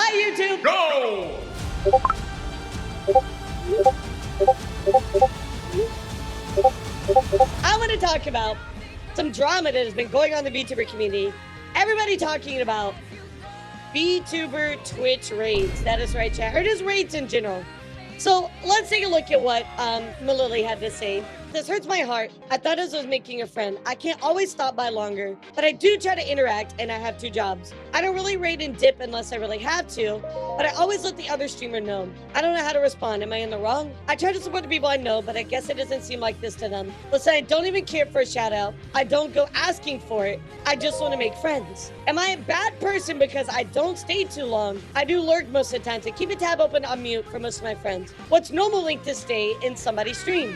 Hi, YouTube. Go! I want to talk about some drama that has been going on in the VTuber community. Everybody talking about VTuber Twitch raids. That is right, chat. Or just raids in general. So let's take a look at what Malili had to say. This hurts my heart. I thought this was making a friend. I can't always stop by longer, but I do try to interact, and I have 2 jobs. I don't really raid and dip unless I really have to, but I always let the other streamer know. I don't know how to respond. Am I in the wrong? I try to support the people I know, but I guess it doesn't seem like this to them. Listen, I don't even care for a shout out. I don't go asking for it. I just want to make friends. Am I a bad person because I don't stay too long? I do lurk most of the time, so keep a tab open on mute for most of my friends. What's normal link to stay in somebody's stream?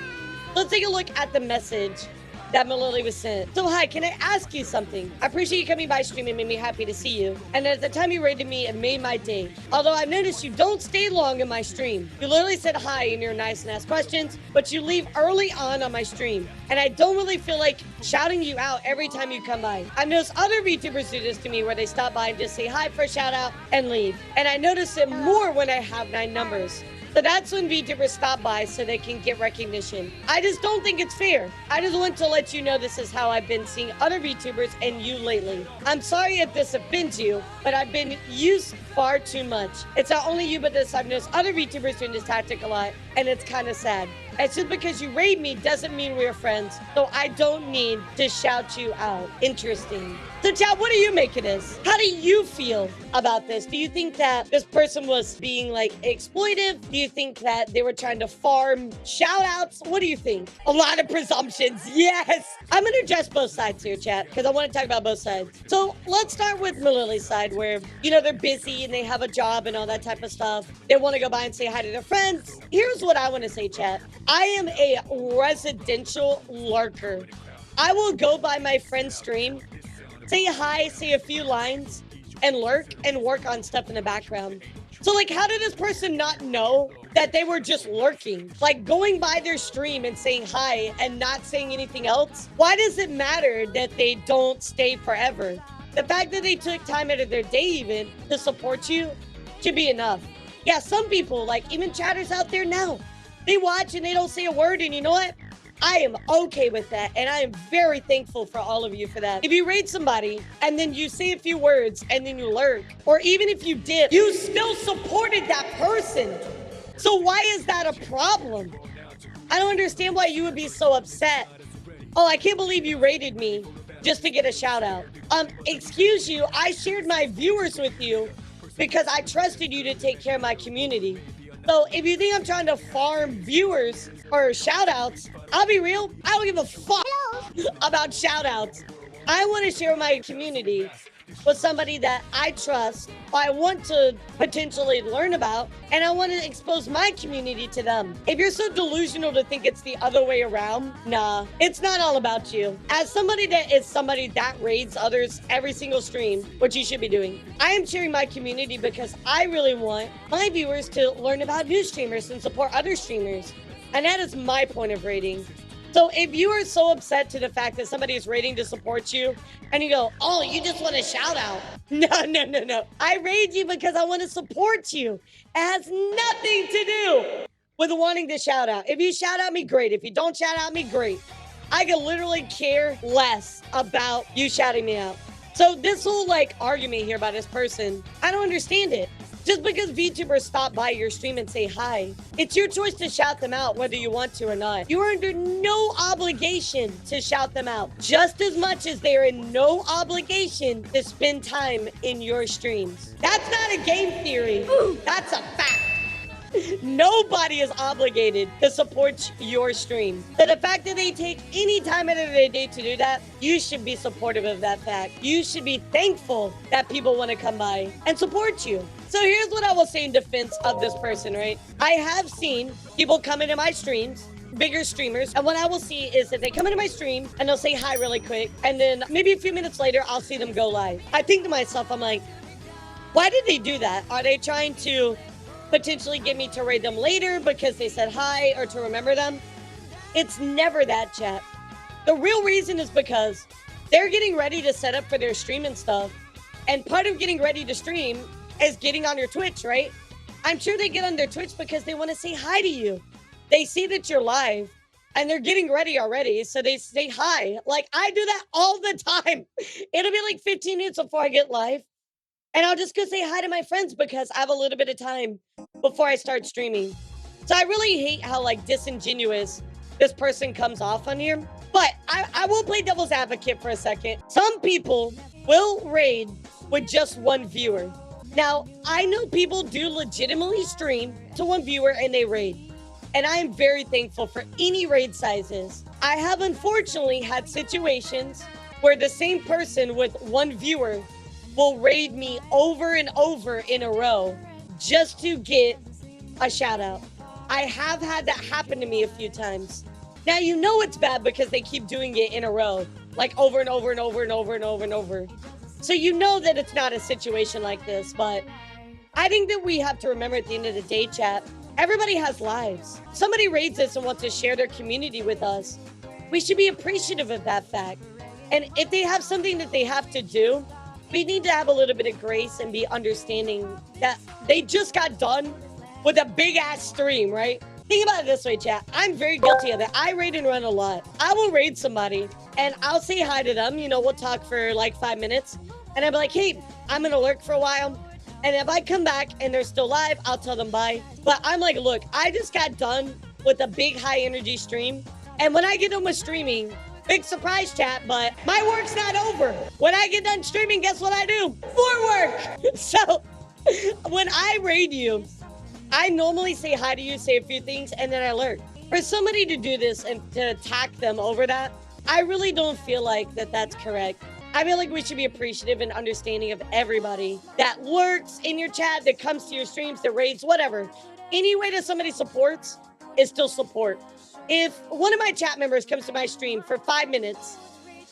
Let's take a look at the message that Malili was sent. So hi, can I ask you something? I appreciate you coming by stream. It made me happy to see you. And at the time you rated me, it made my day. Although I've noticed you don't stay long in my stream. You literally said hi and you're nice and ask questions, but you leave early on my stream. And I don't really feel like shouting you out every time you come by. I've noticed other VTubers do this to me where they stop by and just say hi for a shout out and leave. And I notice it more when I have 9 numbers. So that's when VTubers stop by so they can get recognition. I just don't think it's fair. I just want to let you know this is how I've been seeing other VTubers and you lately. I'm sorry if this offends you, but I've been used far too much. It's not only you, but I've noticed other VTubers doing this tactic a lot, and it's kind of sad. It's just because you raid me doesn't mean we're friends, so I don't need to shout you out. Interesting. So, chat, what do you make of this? How do you feel about this? Do you think that this person was being, like, exploitive? Do you think that they were trying to farm shout-outs? What do you think? A lot of presumptions. Yes! I'm going to address both sides here, chat, because I want to talk about both sides. So, let's start with Malili's side, where, you know, they're busy and they have a job and all that type of stuff. They want to go by and say hi to their friends. Here's what I want to say, chat. I am a residential lurker. I will go by my friend's stream, say hi, say a few lines, and lurk and work on stuff in the background. So, like, how did this person not know that they were just lurking? Like, going by their stream and saying hi and not saying anything else? Why does it matter that they don't stay forever? The fact that they took time out of their day even to support you should be enough. Yeah, some people, like, even chatters out there now, they watch and they don't say a word, and you know what? I am okay with that, and I am very thankful for all of you for that. If you raid somebody, and then you say a few words, and then you lurk, or even if you dip, you still supported that person. So why is that a problem? I don't understand why you would be so upset. Oh, I can't believe you raided me just to get a shout out. Excuse you, I shared my viewers with you because I trusted you to take care of my community. So if you think I'm trying to farm viewers or shout outs, I'll be real, I don't give a fuck about shout outs. I want to share my community with somebody that I trust, I want to potentially learn about, and I want to expose my community to them. If you're so delusional to think it's the other way around, nah, it's not all about you. As somebody that raids others every single stream, which you should be doing, I am sharing my community because I really want my viewers to learn about new streamers and support other streamers. And that is my point of raiding. So if you are so upset to the fact that somebody is raiding to support you and you go, oh, you just want a shout out. No. I raid you because I want to support you. It has nothing to do with wanting to shout out. If you shout out me, great. If you don't shout out me, great. I can literally care less about you shouting me out. So this whole like argument here about this person, I don't understand it. Just because VTubers stop by your stream and say hi, it's your choice to shout them out whether you want to or not. You are under no obligation to shout them out, just as much as they are in no obligation to spend time in your streams. That's not a game theory. That's a fact. Nobody is obligated to support your stream. So the fact that they take any time out of their day to do that, you should be supportive of that fact. You should be thankful that people want to come by and support you. So here's what I will say in defense of this person, right? I have seen people come into my streams, bigger streamers, and what I will see is that they come into my stream and they'll say hi really quick, and then maybe a few minutes later, I'll see them go live. I think to myself, I'm like, why did they do that? Are they trying to potentially get me to raid them later because they said hi or to remember them? It's never that, chat. The real reason is because they're getting ready to set up for their stream and stuff, and part of getting ready to stream is getting on your Twitch, right? I'm sure they get on their Twitch because they want to say hi to you. They see that you're live and they're getting ready already. So they say hi. Like I do that all the time. It'll be like 15 minutes before I get live. And I'll just go say hi to my friends because I have a little bit of time before I start streaming. So I really hate how like disingenuous this person comes off on here. But I will play devil's advocate for a second. Some people will raid with just one viewer. Now, I know people do legitimately stream to one viewer and they raid. And I am very thankful for any raid sizes. I have unfortunately had situations where the same person with one viewer will raid me over and over in a row just to get a shout out. I have had that happen to me a few times. Now, you know it's bad because they keep doing it in a row, like over and over and over and over and over and over. So you know that it's not a situation like this, but I think that we have to remember at the end of the day, chat, everybody has lives. Somebody raids us and wants to share their community with us. We should be appreciative of that fact. And if they have something that they have to do, we need to have a little bit of grace and be understanding that they just got done with a big ass stream, right? Think about it this way, chat. I'm very guilty of it. I raid and run a lot. I will raid somebody and I'll say hi to them. You know, we'll talk for like 5 minutes and I'll be like, hey, I'm gonna lurk for a while. And if I come back and they're still live, I'll tell them bye. But I'm like, look, I just got done with a big high energy stream. And when I get done with streaming, big surprise, chat, but my work's not over. When I get done streaming, guess what I do? More work. So when I raid you, I normally say hi to you, say a few things, and then I lurk. For somebody to do this and to attack them over that, I really don't feel like that's correct. I feel like we should be appreciative and understanding of everybody that lurks in your chat, that comes to your streams, that raids, whatever. Any way that somebody supports is still support. If one of my chat members comes to my stream for 5 minutes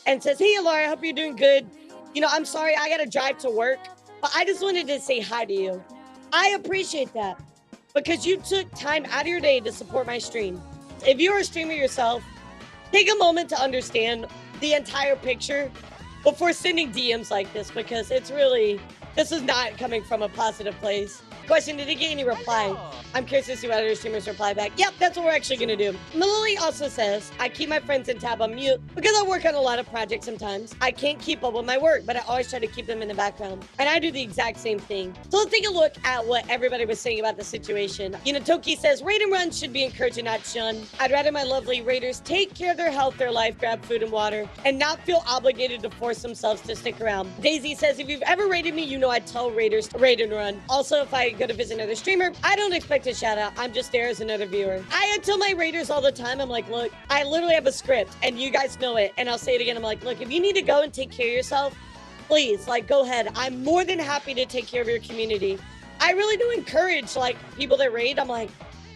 and says, hey, Elara, I hope you're doing good. You know, I'm sorry, I got to drive to work, but I just wanted to say hi to you. I appreciate that because you took time out of your day to support my stream. If you're a streamer yourself, take a moment to understand the entire picture before sending DMs like this, because it's really, this is not coming from a positive place. Question, did he get any reply? I'm curious to see what other streamers reply back. Yep, that's what we're actually gonna do. Malili also says, I keep my friends in tab on mute because I work on a lot of projects sometimes. I can't keep up with my work, but I always try to keep them in the background. And I do the exact same thing. So let's take a look at what everybody was saying about the situation. You know, Toki says, raid and run should be encouraged and not shunned. I'd rather my lovely raiders take care of their health, their life, grab food and water, and not feel obligated to force themselves to stick around. Daisy says, if you've ever raided me, you know I tell raiders to raid and run. Also, if I go to visit another streamer, I don't expect a shout out. I'm just there as another viewer. I tell my raiders all the time, I'm like, look, I literally have a script and you guys know it. And I'll say it again. I'm like, look, if you need to go and take care of yourself, please, like, go ahead. I'm more than happy to take care of your community. I really do encourage like people that raid. I'm like,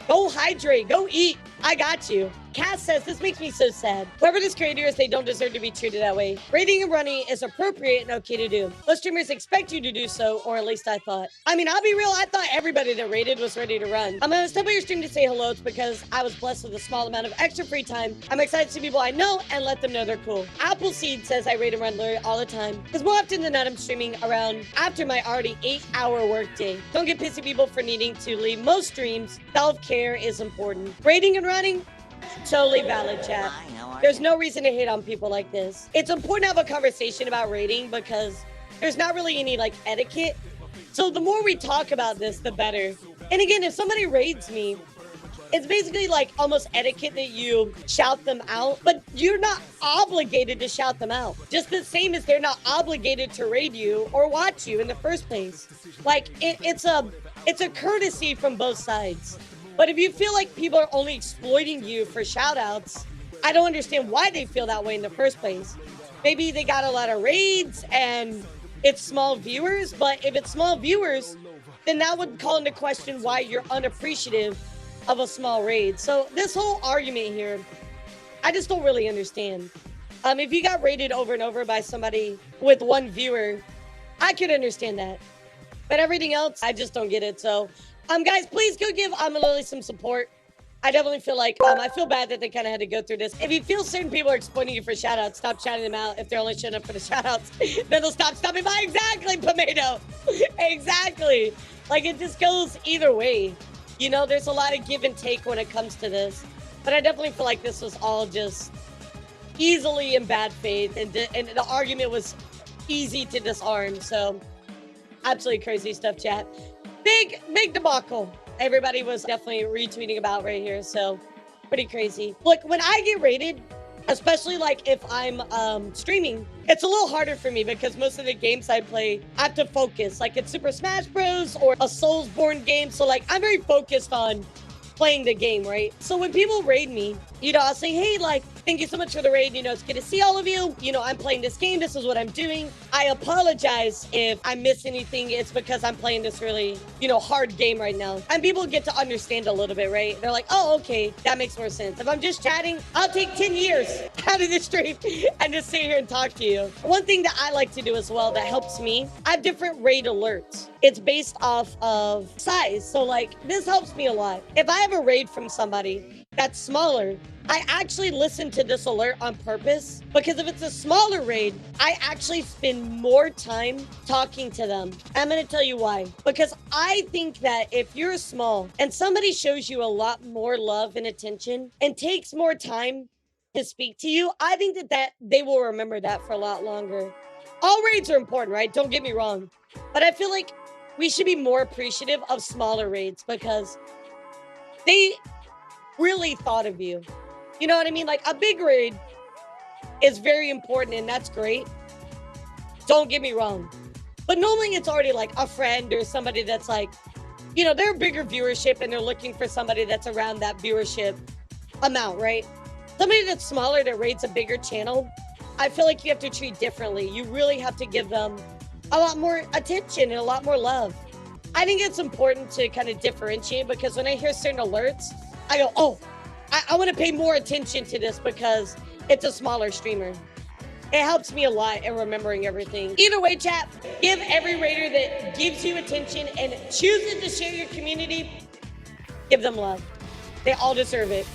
go hydrate, go eat. I got you. Cass says, this makes me so sad. Whoever this creator is, they don't deserve to be treated that way. Raiding and running is appropriate and okay to do. Most streamers expect you to do so, or at least I thought. I mean, I'll be real, I thought everybody that raided was ready to run. I'm gonna step on your stream to say hello. It's because I was blessed with a small amount of extra free time. I'm excited to see people I know and let them know they're cool. Appleseed says I raid and run literally all the time, because more often than not, I'm streaming around after my already 8-hour workday. Don't get pissy people for needing to leave most streams. Self-care is important. Raiding and running, totally valid, chat. There's no reason to hate on people like this. It's important to have a conversation about raiding because there's not really any like etiquette. So the more we talk about this, the better. And again, if somebody raids me, it's basically like almost etiquette that you shout them out, but you're not obligated to shout them out. Just the same as they're not obligated to raid you or watch you in the first place. Like it's a courtesy from both sides. But if you feel like people are only exploiting you for shoutouts, I don't understand why they feel that way in the first place. Maybe they got a lot of raids and it's small viewers, but if it's small viewers, then that would call into question why you're unappreciative of a small raid. So this whole argument here, I just don't really understand. If you got raided over and over by somebody with one viewer, I could understand that. But everything else, I just don't get it. So guys, please go give Lily some support. I definitely feel like I feel bad that they kind of had to go through this. If you feel certain people are exploiting you for shoutouts, stop shouting them out. If they're only showing up for the shoutouts, then they'll stop stopping by. Exactly, Pomato. Exactly. Like it just goes either way. You know, there's a lot of give and take when it comes to this. But I definitely feel like this was all just easily in bad faith, and the argument was easy to disarm. So absolutely crazy stuff, chat. Big debacle. Everybody was definitely retweeting about right here. So pretty crazy. Look, when I get rated, especially like if I'm streaming, it's a little harder for me because most of the games I play, I have to focus. Like it's Super Smash Bros. Or a Soulsborne game. So like I'm very focused on playing the game, right? So when people raid me, you know, I'll say, hey, like, thank you so much for the raid. You know, it's good to see all of you. You know, I'm playing this game. This is what I'm doing. I apologize if I miss anything. It's because I'm playing this really, you know, hard game right now. And people get to understand a little bit, right? They're like, oh, okay, that makes more sense. If I'm just chatting, I'll take 10 years out of the stream and just sit here and talk to you. One thing that I like to do as well that helps me, I have different raid alerts. It's based off of size. So like, this helps me a lot. If I have a raid from somebody that's smaller, I actually listen to this alert on purpose because if it's a smaller raid, I actually spend more time talking to them. I'm going to tell you why. Because I think that if you're small and somebody shows you a lot more love and attention and takes more time to speak to you, I think that they will remember that for a lot longer. All raids are important, right? Don't get me wrong. But I feel like we should be more appreciative of smaller raids because they really thought of you. You know what I mean? Like a big raid is very important and that's great. Don't get me wrong. But normally it's already like a friend or somebody that's like, you know, they're a bigger viewership and they're looking for somebody that's around that viewership amount, right? Somebody that's smaller that raids a bigger channel, I feel like you have to treat differently. You really have to give them a lot more attention and a lot more love. I think it's important to kind of differentiate because when I hear certain alerts, I go, oh, I want to pay more attention to this because it's a smaller streamer. It helps me a lot in remembering everything. Either way, chat, give every raider that gives you attention and chooses to share your community, give them love. They all deserve it.